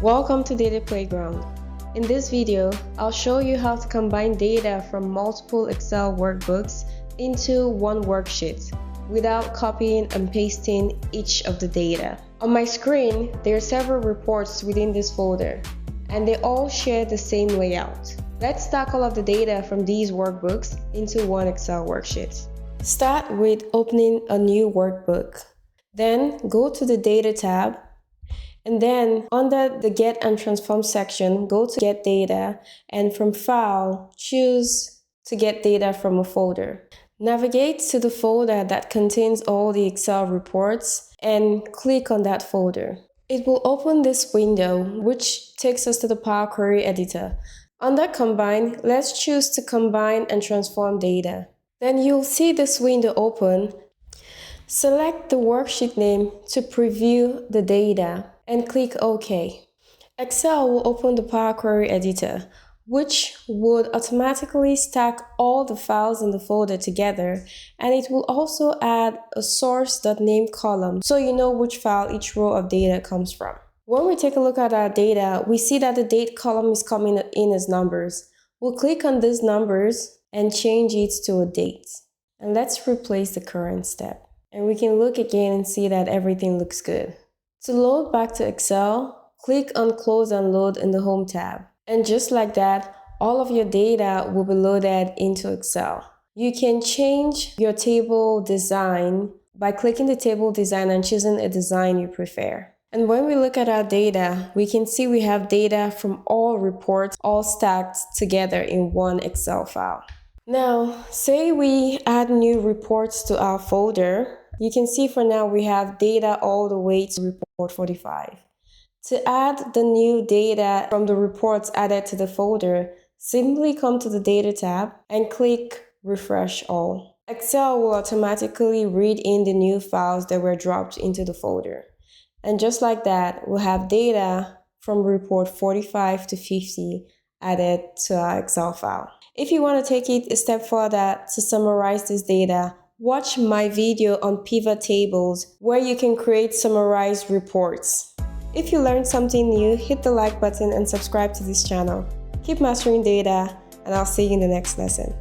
Welcome to Data Playground. In this video, I'll show you how to combine data from multiple Excel workbooks into one worksheet without copying and pasting each of the data. On my screen, there are several reports within this folder, and they all share the same layout. Let's stack all of the data from these workbooks into one Excel worksheet. Start with opening a new workbook. Then go to the Data tab, and then under the Get and Transform section, go to Get Data, and from File, choose to get data from a folder. Navigate to the folder that contains all the Excel reports and click on that folder. It will open this window, which takes us to the Power Query editor. Under Combine, let's choose to combine and transform data. Then you'll see this window open. Select the worksheet name to preview the data and click OK. Excel will open the Power Query editor, which would automatically stack all the files in the folder together, and it will also add a source.name column so you know which file each row of data comes from. When we take a look at our data, we see that the date column is coming in as numbers. We'll click on these numbers and change it to a date. And let's replace the current step. And we can look again and see that everything looks good. To load back to Excel, click on Close and Load in the Home tab. And just like that, all of your data will be loaded into Excel. You can change your table design by clicking the table design and choosing a design you prefer. And when we look at our data, we can see we have data from all reports all stacked together in one Excel file. Now, say we add new reports to our folder. You can see for now we have data all the way to report 45. To add the new data from the reports added to the folder, simply come to the Data tab and click Refresh All. Excel will automatically read in the new files that were dropped into the folder. And just like that, we'll have data from report 45 to 50 added to our Excel file. If you want to take it a step further to summarize this data, watch my video on pivot tables where you can create summarized reports. If you learned something new, hit the like button and subscribe to this channel. Keep mastering data, and I'll see you in the next lesson.